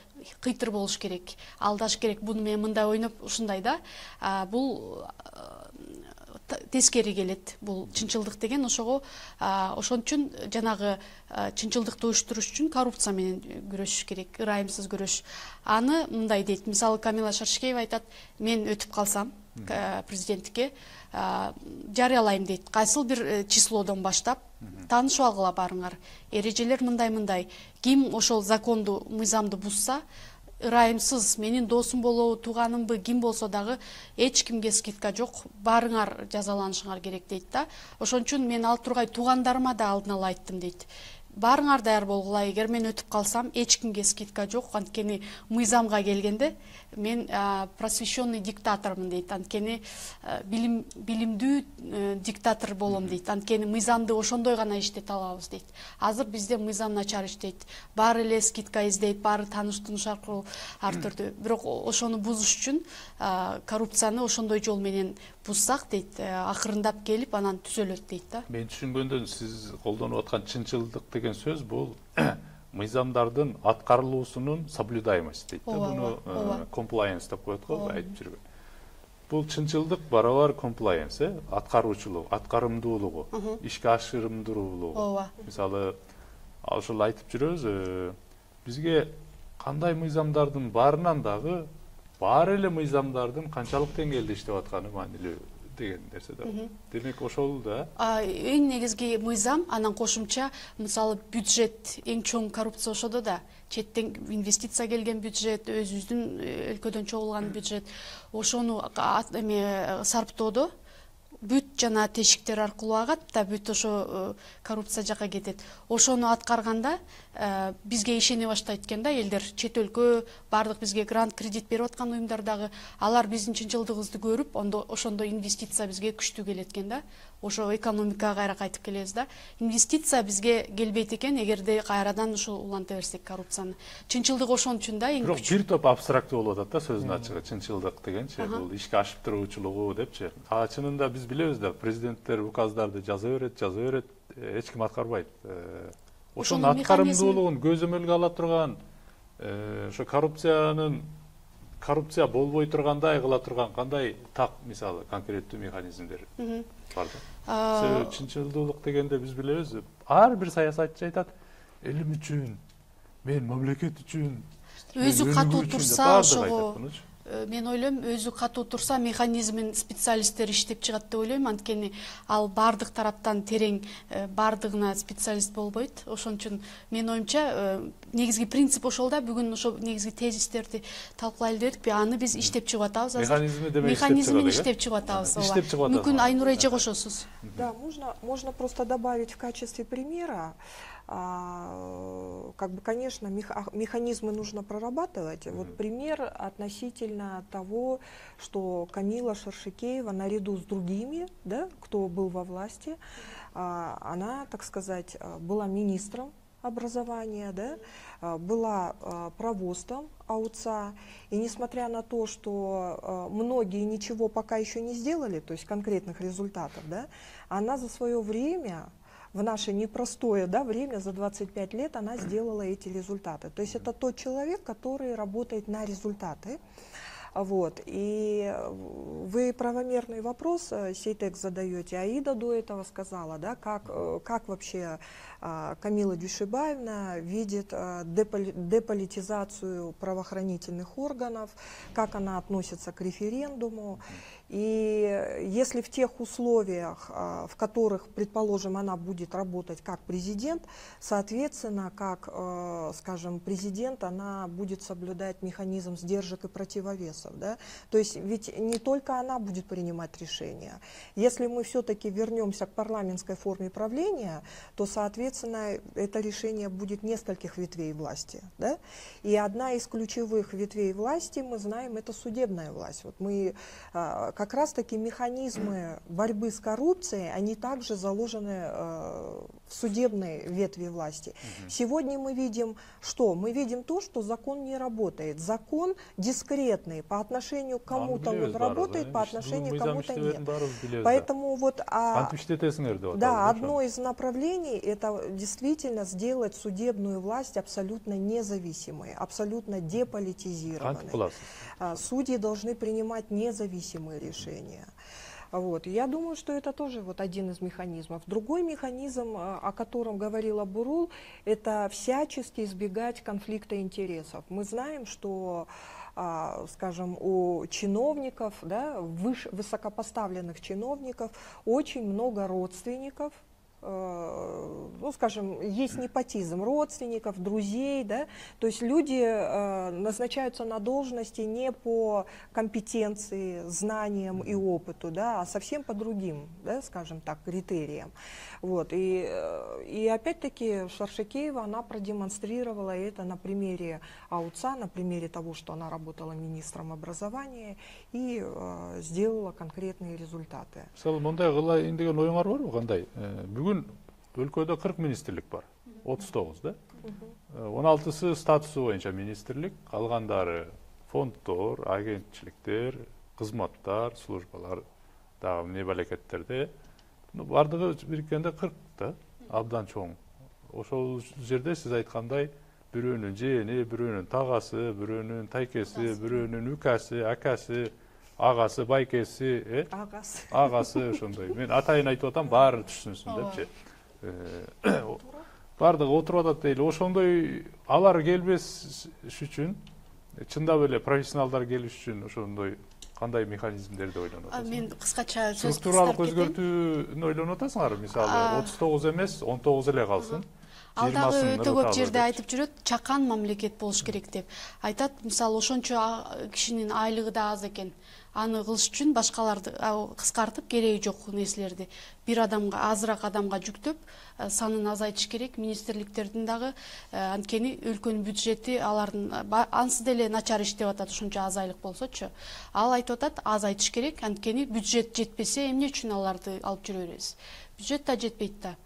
кыйтыр болуш керек, алдаш керек, буну мен мындай ойноп ушундай да. Бул тескери келет, бул чынчылдык деген. Ошон үчүн жанагы чынчылдыкты уюштуруш үчүн коррупция менен күрөшүш керек, ырайымсыз күрөш. Аны мындай дейт, мисалы Камила Шаршекеева айтат, мен өтүп калсам президенттикке жарыялайм дейт, кайсыл бир числодон баштап таанышып алгыла барыңар. Эрежелер мындай, ким ошол законду, мыйзамды бузса, ырайымсыз менин досум болобу, тууганымбы, ким болсо дагы эч кимге скидка жок, барыңар жазаланышыңар керек дейт да. Ошон үчүн мен ал тургай туугандарыма да алдын ала айттым дейт. Барыңар даяр болгула, эгер мен өтүп калсам, эч кимге скидка жок, анткени мыйзамга келгенде мен просвещенный диктатормун дейт, анткени билимдүү диктатор болом дейт, анткени мыйзамды ошондой гана иштете алабыз дейт. Азыр бизде мыйзам начар иштейт, баары эле скидка издейт, баары тааныш-тунуш аркылуу ар түрдүү. Бирок ошону бузуш үчүн коррупцияны ошондой жол менен бузсак дейт, акырындап келип анан түзөлөт дейт да. Мен түшүнгөндөн сиз колдонуп аткан чынчылдык деген сөз бул мыйзамдардын аткарылуусунун соблюдаемости дейт да. Буну compliance деп коет го, айтып жүргөн. Бул чынчылдык барабар compliance, аткаруучулук, аткарымдуулугу, ишке ашырымдуулугу. Мисалы, ошол айтып жүрөбүз, бизге кандай мыйзамдардын баарынан дагы баары эле мыйзамдардын канчалык деңгээлде иштеп атканы маанилүү деген нерсе да. Демек ошол да. Эң негизги мыйзам, анан кошумча, мисалы бюджет, эң чоң коррупция ошодо да. Четтен инвестиция келген бюджет, өзүбүздүн өлкөдөн чогулган бюджет, ошону сарптоодо бүт жана тешиктер аркылуу агат да, бүт ошо коррупция жака кетет. Ошону аткарганда бизге ишене баштайт экен да элдер, чет өлкө, бардык бизге грант, кредит берип аткан уюмдар дагы, алар биздин чынчылдыгыбызды көрүп, ошондо инвестиция бизге күчтүү келет экен да. Ошо экономикага кайра кайтып келебиз да. Инвестиция бизге келбейт экен, эгерде кайрадан ушул уланта берсек коррупцияны. Чынчылдык ошон үчүн да эң күчтүү. Бир топ абстрактуу болуп атат да сөздүн ачыгы, чынчылдык дегенчи, бул ишке ашып туруучулугу депчи. Чынында биз билебиз да, президенттер указдарды жаза берет, эч ким аткарбайт. Ошонун аткарымдуулугун көзөмөлгө ала турган, ошо коррупция болбой тургандай кыла турган кандай так, мисалы, конкреттүү механизмдер бар да. Чынчылдуулук дегенде биз билебиз, ар бир саясатчы айтат, элим үчүн, мен мамлекет үчүн, өзү катуу турса, ошого мен ойлойм, өзү катуу турса, механизмин специалисттер иштеп чыгат деп ойлойм, анткени ал бардык тараптан терең, бардыгына специалист болбойт. Ошон үчүн мен оюмча негизги принцип ошол да. Бүгүн ошо негизги тезистерди талкуулайлы дедикпи, аны биз иштеп чыгып атабыз. Механизмин иштеп чыгып атабыз. Мүмкүн Айнур эже кошосуз. Да, можно просто добавить в качестве примера. Как бы, конечно, механизмы нужно прорабатывать. Вот пример относительно того, что Камила Шаршекеева наряду с другими, да, кто был во власти, она, так сказать, была министром образования, да, была провостом АУЦА, и несмотря на то, что многие ничего пока еще не сделали, то есть конкретных результатов, да, она за свое время, в наше непростое, да, время, за 25 лет она сделала эти результаты. То есть это тот человек, который работает на результаты. Вот. И вы правомерный вопрос, Сейтек, задаете. Аида до этого сказала, да, как вообще Камила Дюшибаевна видит деполитизацию правоохранительных органов, как она относится к референдуму. И если в тех условиях, в которых, предположим, она будет работать как президент, соответственно, как, скажем, президент, она будет соблюдать механизм сдержек и противовесов. Да? То есть ведь не только она будет принимать решения. Если мы все-таки вернемся к парламентской форме правления, то, соответственно, это решение будет нескольких ветвей власти. Да? И одна из ключевых ветвей власти, мы знаем, это судебная власть. Вот мы как раз-таки механизмы борьбы с коррупцией, они также заложены в судебной ветви власти. Сегодня мы видим что? Мы видим то, что закон не работает. Закон дискретный. По отношению к кому-то он работает, по отношению к кому-то нет. Поэтому вот да, одно из направлений — это действительно сделать судебную власть абсолютно независимой, абсолютно деполитизированной. Судьи должны принимать независимые решения. Вот. Я думаю, что это тоже вот один из механизмов. Другой механизм, о котором говорила Бурул, это всячески избегать конфликта интересов. Мы знаем, что, скажем, у чиновников, да, высокопоставленных чиновников очень много родственников. Ну, скажем, есть непотизм родственников, друзей, да, то есть люди назначаются на должности не по компетенции, знаниям и опыту, да, а совсем по другим, да, скажем так, критериям. Вот. И опять-таки Шаршекеева, она продемонстрировала это на примере АУЦА, на примере того, что она работала министром образования и сделала конкретные результаты. Бүгін өлкөдө 40 министрлик бар, 39, да? 16-сы статусу боюнча министрлик, калгандары фонддор, агентчиликтер, кызматтар, службалар, дагы мемлекеттерде. Бардыгы бириккенде 40 да, абдан чоң. Ошол жерде сиз айткандай, бирөөнүн жээни, бирөөнүн тагасы, бирөөнүн тайкеси, бирөөнүн үкасы, акасы, агасы, байкеси, агасы ошондой. Мен атайын айтып атам, баары түшүнсүн депчи. Бардыгы отуруп атат дейли. Ошондой алар келбеш үчүн, чындап эле профессионалдар келиш үчүн ошондой кандай механизмдерди ойлонуп атасың? Мен кыскача сөз структуралык өзгөртүүнү ойлонуп атасыңар? Мисалы 39 эмес, 19 эле калсын. Ал дагы өтө көп жерде айтып жүрөт, чакан мамлекет болуш керек деп. Айтат, мисалы ошончо кишинин айлыгы да аз экен. Аны кылыш үчүн башкаларды кыскартып, кереги жок нерселерди бир адамга, азыраак адамга жүктөп, санын азайтыш керек. Министрликтердин дагы анткени өлкөнүн бюджети алардын ансыз деле начар иштеп атат, ошончо аз айлык болсочу. Ал айтып атат, азайтыш керек, анткени бюджет жетпесе эмне үчүн аларды алып жүрө беребиз? Бюджет да жетпейт да.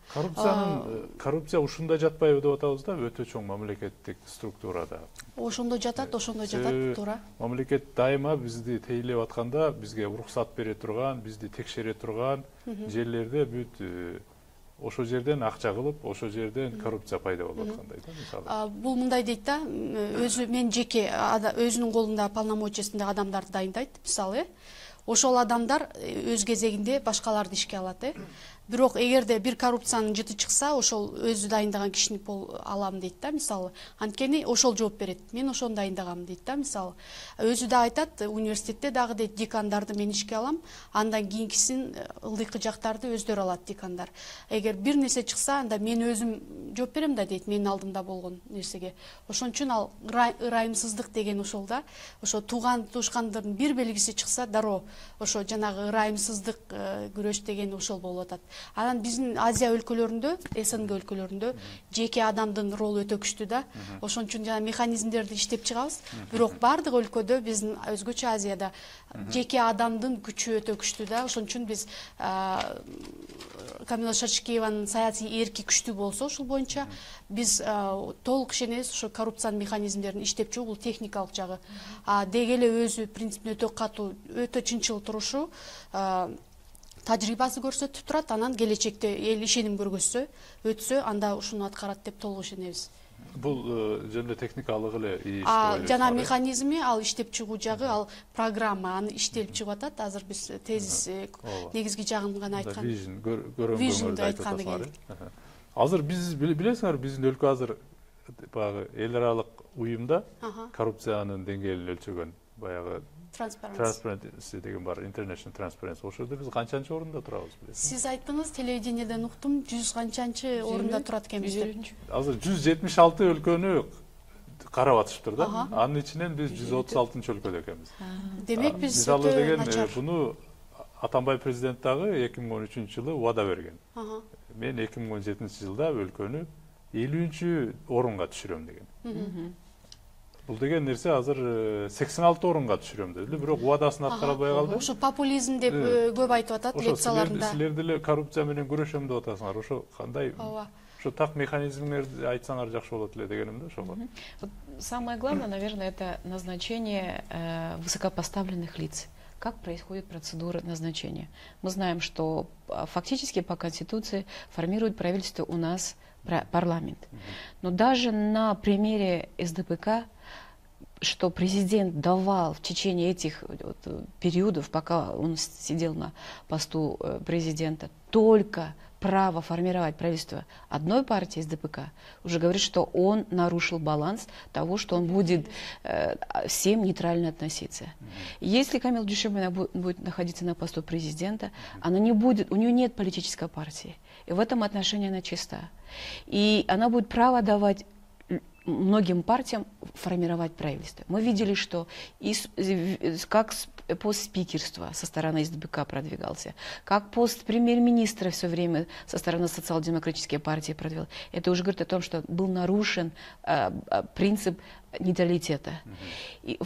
Коррупция ушунда жатпайбы деп атабыз да, өтө чоң мамлекеттик структурада. Ошондо жатат, туура. Мамлекет дайыма бизди тейлеп атканда, бизге уруксат бере турган, бизди текшере турган жерлерде бүт ошо жерден акча кылып, ошо жерден коррупция пайда болуп аткандай да, мисалы. Бул мындай дейт да, өзү мен жеке өзүнүн колунда полномочиясындагы адамдарды дайындайт, мисалы. Ошол адамдар өз кезегинде башкаларды ишке алат, Бирок эгерде бир коррупциянын жыты чыкса, ошол өзү дайындаган кишини алам дейт да, мисалы. Анткени ошол жооп берет. Мен ошону дайындагам дейт да, мисалы. Өзү да айтат, университетте дагы дейт, декандарды мен ишке алам, андан кийинкисин ылдыйкы жактарды өздөрү алат декандар. Эгер бир нерсе чыкса, анда мен өзүм жооп берем да дейт, менин алдымда болгон нерсеге. Ошон үчүн ал ырайымсыздык деген ошол да. Ошо тууган туушкандардын бир белгиси чыкса, дароо ошо жанагы ырайымсыздык күрөш деген ошол болуп атат. Анан биздин Азия өлкөлөрүндө, СНГ өлкөлөрүндө жеке адамдын ролу өтө күчтүү да. Ошон үчүн жана механизмдерди иштеп чыгабыз. Бирок бардык өлкөдө биздин өзгөчө Азияда жеке адамдын күчү өтө күчтүү да. Ошон үчүн биз Камила Шаршекееванын саясий эрки күчтүү болсо, ошол боюнча биз толук ишенебиз, ошо коррупциянын механизмдерин иштеп чыгуу, бул техникалык жагы. Деги эле өзү принципине өтө катуу, өтө чынчыл турушу тажрыйбасы көрсөтүп турат, анан келечекте эл ишеним көргөзсө, өтсө, анда ушуну аткарат деп толук ишенебиз. Бул жөнүндө техникалык эле иш. Жана механизми, ал иштеп чыгуу жагы, ал программа, аны иштелип чыгып атат. Азыр биз тезис негизги жагын гана айткан. Вижн, көрөн Вижнду көңүлдү айткан айтып атасыңар. Азыр биз билесиңер, биздин өлкө азыр баягы эл аралык уюмда коррупциянын деңгээлин өлчөгөн баягы Transparency деген бар, International Transparency. Ошолордо биз канчанчы орунда турабыз билесиңер? Сиз айттыңыз, телевидениеден уктум, 100 канчанчы орунда турат экенбиз деп. Азыр 176 өлкөнү карап атышыптыр да. Анын ичинен биз 136 өлкөдө экенбиз. Демек биз мисалы деген начар. буну Атамбаев президент дагы 2013-жылы убада берген. Мен 2017-жылда өлкөнү 50-чү орунга түшүрөм деген. Бул деген нерсе азыр 86 орунга түшүрөм деди, бирок убадасын аткарбай калды. Ошо популизм деп көп айтып атат лекцияларында. Силер деле коррупция менен күрөшөм деп атасыңар. Ошо кандай? Ошо так механизмдерди айтсаңар жакшы болот эле дегеним да, ошого. Самое главное, наверное, это назначение высокопоставленных лиц. Как происходит процедура назначения? Мы знаем, что фактически по Конституции формирует правительство у нас парламент. Но даже на примере СДПК, что президент давал в течение этих периодов, пока он сидел на посту президента, только право формировать правительство одной партии СДПК, уже говорит, что он нарушил баланс того, что он будет всем нейтрально относиться. Если Камила Дюшибаева будет находиться на посту президента, она не будет, у нее нет политической партии. И в этом отношении она чиста. И она будет право давать многим партиям формировать правительство. Мы видели, что как пост спикерства со стороны СДПК продвигался, как пост премьер-министра все время со стороны социал-демократической партии продвигался. Это уже говорит о том, что был нарушен принцип нейтралитета. И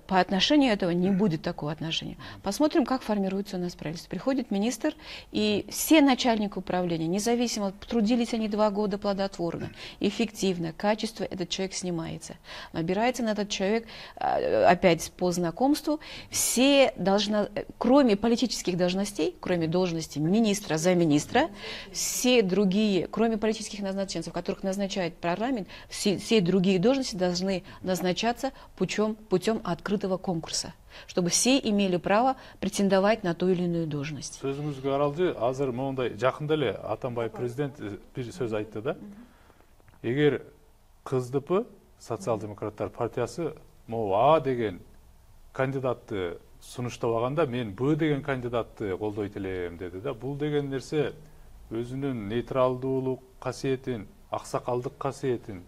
по отношению этого не будет такого отношения. Посмотрим, как формируется у нас правительство. Приходит министр, и все начальники управления, независимо, трудились они 2 года плодотворно, эффективно, качество, этот человек снимается. Набирается на этот человек опять по знакомству. Все должны, кроме политических должностей, кроме должности министра, замминистра, все другие, кроме политических назначенцев, которых назначает парламент, все другие должности должны назначаться путем открытого конкурса, чтобы все имели право претендовать на ту или иную должность. Сөзүңүзгө аралжы, азыр моундай жакында эле Атамбаев президент бир сөз айтты да. Эгер КСДП, социал-демократтар партиясы, могу А деген кандидатты сунуштабаганда мен Б деген кандидатты колдойт элем деди да. Бул деген нерсе өзүнүн нейтралдуулук касиетин, аксакалдык касиетин,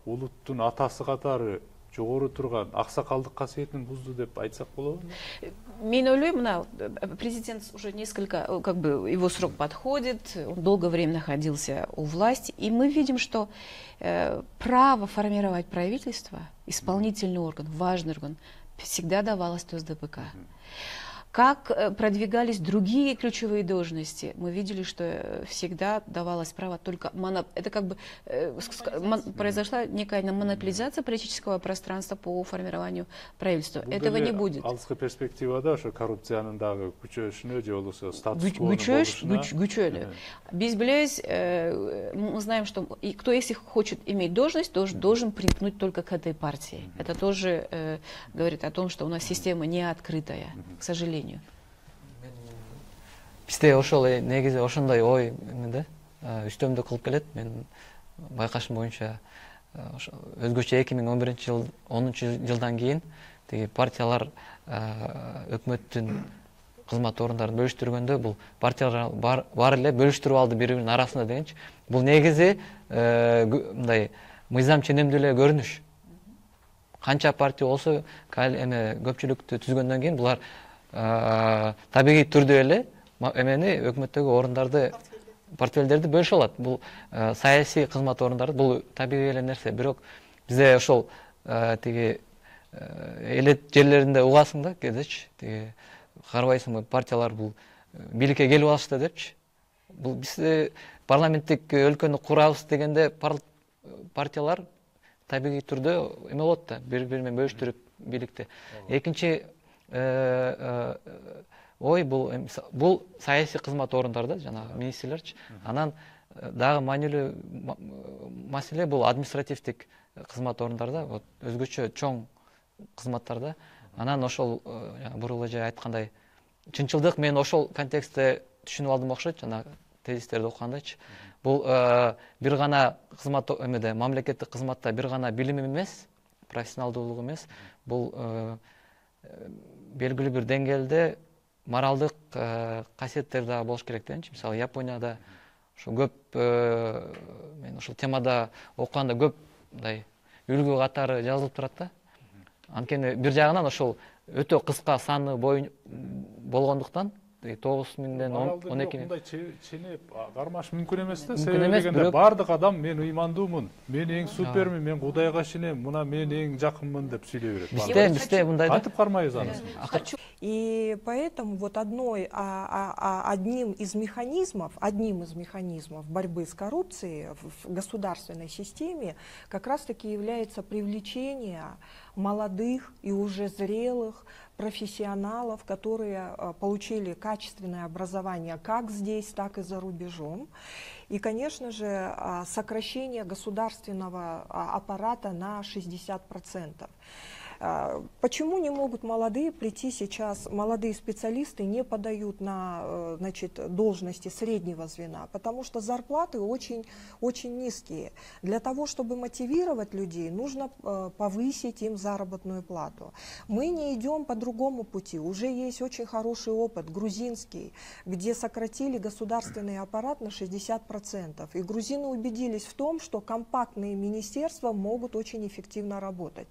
улуттун атасы катары жогору турган аксакалдык касиетин бузду деп айтсак болобу? Мен ойлойм, президент уже несколько, его срок подходит, он долгое время находился у власти, и мы видим, что право формировать правительство, исполнительный орган, важный орган, всегда давалось СДПК. Как продвигались другие ключевые должности, мы видели, что всегда давалось право только произошла некая монополизация политического пространства по формированию правительства. Этого не будет. Алыскы перспективада ошо коррупциянын дагы күчөшүнө же болбосо статус-квонун болушуна. Күчөлү. Биз билебиз, мы знаем, что кто если хочет иметь должность, должен примкнуть только к этой партии. Это тоже говорит о том, что у нас система не открытая, к сожалению. Бизде ошол негизи ошондой ой да үстөмдүк кылып келет. Мен байкашым боюнча өзгөчө 2011 10 жылдан кийин тиги партиялар өкмөттүн кызмат орундарын бөлүштүргөндө бул партиялар бар эле бөлүштүрүп алды бири-биринин арасында дегенчи. Бул негизи мындай мыйзам ченемдүү эле көрүнүш. Канча партия болсо көпчүлүктү түзгөндөн кийин булар табигый түрдө эле эмени өкмөттөгү орундарды портфелдерди бөлүшүп алат. Бул саясий кызмат орундары бул табигый эле нерсе. Бирок бизде ошол тиги элет жерлеринде угасың да кезечи тиги карабайсың партиялар бул бийликке келип алышты депчи. Бул биз парламенттик өлкөнү курабыз дегенде партиялар табигый түрдө эме болот да, бири-бири менен бөлүштүрүп бийликти. Экинчи ой бул саясий кызмат орундарда жанагы министрлерчи. Анан дагы маанилүү маселе бул административдик кызмат орундарда, вот өзгөчө чоң кызматтарда. Анан ошол бурул эже айткандай чынчылдык мен ошол контекстте түшүнүп алдым окшойт, жана тезистерди окугандачы. Бул бир гана кызмат эмеде, мамлекеттик кызматта бир гана билим эмес, профессионалдуулук эмес, бул белгилүү бир деңгээлде моралдык касиеттер дагы болуш керек дегенчи. Мисалы Японияда ошо көп мен ошол темада окуганда көп мындай үлгү катары жазылып турат да. Анткени бир жагынан ошол өтө кыска саны болгондуктан 9000ден 12 мындай ченеп кармаш мүмкүн эмес да. Мүмкүн эмес, Себеби бирок бардык адам мен ыймандуумун, мен эң супермин, мен Кудайга ишенем, мына мен эң жакынмын деп сүйлөй берет. бизде мындай да. Кантип кармайбыз аны? И поэтому вот одним из механизмов борьбы с коррупцией в государственной системе как раз-таки является привлечение молодых и уже зрелых профессионалов, которые получили качественное образование как здесь, так и за рубежом. И, конечно же, сокращение государственного аппарата на 60%. Почему не могут молодые прийти сейчас, молодые специалисты не подают на, значит, должности среднего звена? Потому что зарплаты очень низкие. Для того, чтобы мотивировать людей, нужно повысить им заработную плату. Мы не идем по другому пути. Уже есть очень хороший опыт, грузинский, где сократили государственный аппарат на 60%. И грузины убедились в том, что компактные министерства могут очень эффективно работать.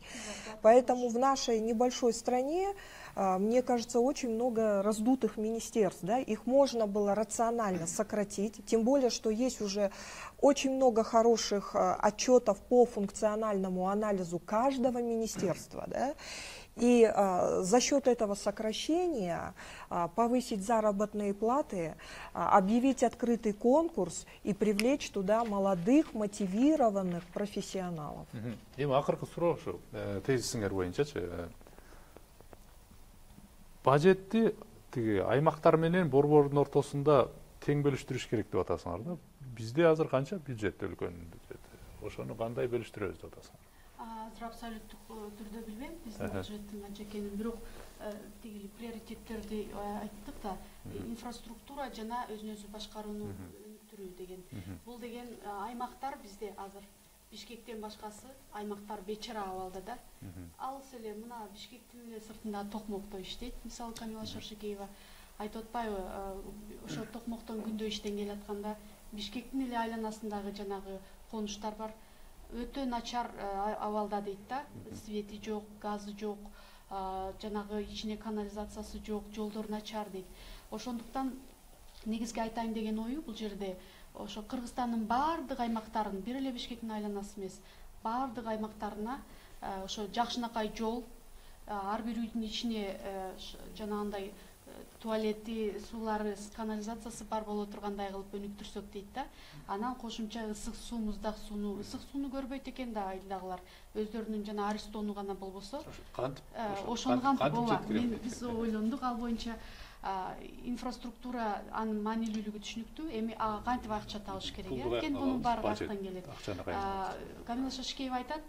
Поэтому в нашей небольшой стране, мне кажется, очень много раздутых министерств. Да? Их можно было рационально сократить, тем более, что есть уже очень много хороших отчетов по функциональному анализу каждого министерства. Да? И за счет этого сокращения повысить заработные платы, объявить открытый конкурс и привлечь туда молодых, мотивированных профессионалов. Эми акыркы суроо ушу тезисиңер боюнчачы. Бажетти тиги аймактар менен борбордун ортосунда тең бөлүштүрүш керек деп атасыңар да. Бизде азыр канча бюджет, өлкөнүн бюджети? Ошону кандай бөлүштүрөбүз деп атасыңар? Азыр абсолюттук түрдө билбейм биздин бюджеттин канча экенин, бирок тиги приоритеттерди айттык да, инфраструктура жана өзүн өзү башкарууну өнүктүрүү деген. Бул деген аймактар бизде азыр Бишкектен башкасы аймактар бечара абалда да. Алыс эле мына Бишкектин эле сыртында Токмокто иштейт. Мисалы Камила Шаршекеева айтып атпайбы, ошо Токмоктон күндө иштен келатканда Бишкектин эле айланасындагы жанагы конуштар бар. Өтө начар абалда дейт да. Свети жок, газы жок, жанагы ичине канализациясы жок, жолдор начар дейт. Ошондуктан негизги айтайын деген ою бул жерде ошо Кыргызстандын баардык аймактарын, бир эле Бишкектин айланасы эмес, баардык аймактарына ошо жакшынакай жол, ар бир үйдүн ичине жанагындай туалети, суулары, канализациясы бар боло тургандай кылып өнүктүрсөк дейт да. Анан кошумча ысык суу, муздак сууну, ысык сууну көрбөйт экен да айылдагылар. Өздөрүнүн жана Аристону гана болбосо. Ошону кантип ооба, биз ойлондук ал боюнча. Инфраструктура анын маанилүүлүгү түшүнүктүү. Эми ага кантип акча табыш керек? Анткени бунун баары арттан келет. Камила Шашкеева айтат,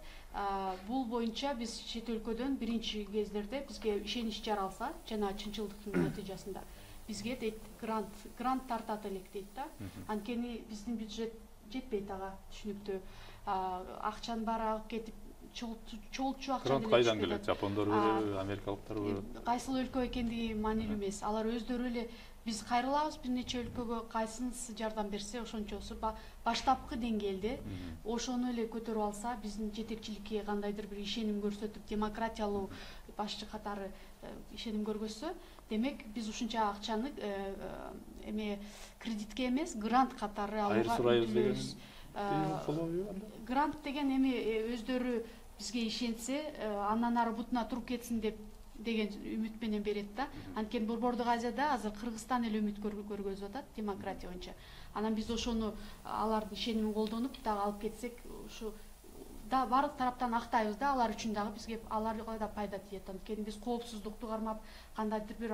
бул боюнча биз чет өлкөдөн биринчи кездерде бизге ишенич жаралса, жана чынчылдыктын натыйжасында бизге дейт грант тартат элек дейт да. Анткени биздин бюджет жетпейт ага, түшүнүктүү. Акчанын баары агып кетип чолчу акча деле кайдан келет? Жапондор белеби, америкалыктар белеби? Кайсыл өлкө экендиги маанилүү эмес. Алар өздөрү эле биз кайрылабыз бир нече өлкөгө, кайсынысы жардам берсе ошончосу баштапкы деңгээлде ошону эле көтөрүп алса, биздин жетекчиликке кандайдыр бир ишеним көрсөтүп, демократиялуу башчы катары ишеним көргөзсө, демек биз ушунча акчаны эме кредитке эмес, грант катары алууга үмүттөнөбүз. Грант деген эми өздөрү бизге ишенсе, андан ары бутуна туруп кетсин деген үмүт менен берет да. Анткени Борбордук Азияда азыр Кыргызстан эле үмүт көргөзүп атат демократия боюнча. Анан биз ошону алардын ишенимин колдонуп дагы алып кетсек, ушу да барлык тараптан актайбыз да, алар үчүн дагы бизге аларга да пайда тиет. Анткени биз коопсуздукту кармап кандайдыр бир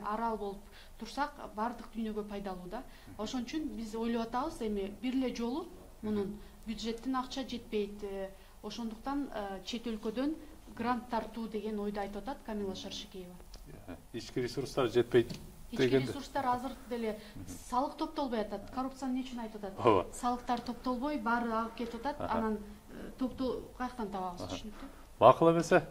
арал болуп турсак баардык дүйнөгө пайдалуу да. Ошон үчүн биз ойлоп атабыз, эми бир эле жолу мунун бюджеттин акча жетпейт. Ошондуктан чет өлкөдөн грант тартуу деген ойду айтып атат Камила Шаршекеева. Ички ресурстар жетпейт Ички дегенде. ресурстар азыр деле салык топтолбой атат. Коррупцияны эмне үчүн айтып атат? Ооба. Салыктар топтолбой, баары агып кетип атат. Анан каяктан табабыз, түшүнүктүү? Макул эмесе,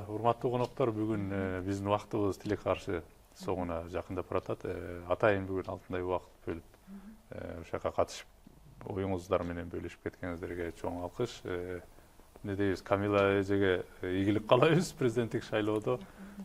урматтуу коноктор, бүгүн биздин убактыбыз тилекке каршы соңуна жакындап баратат. Атайын бүгүн алтындай убакыт бөлүп ушака катышып оюңуздар менен бөлүшүп кеткениңиздерге чоң алкыш. Не дейбиз, Камила эжеге ийгилик каалайбыз президенттик шайлоодо.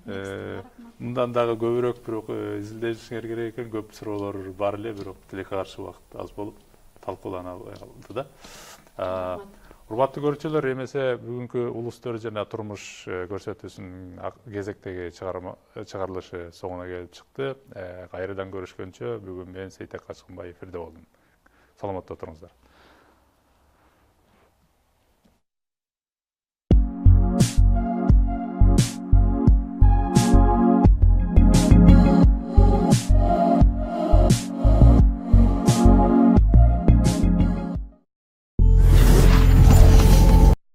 Мындан дагы көбүрөөк бирок изилдешиңер керек экен, көп суроолор бар эле, бирок тилекке каршы убакыт аз болуп талкуулана алды да. Урматтуу көрүүчүлөр, эмесе бүгүнкү улустөр жана турмуш көрсөтүүсүнүн кезектеги чыгарылышы соңуна келип чыкты. Кайрадан көрүшкөнчө бүгүн мен Сейтек Качкынбаев эфирде болдум. Саламатта туруңуздар.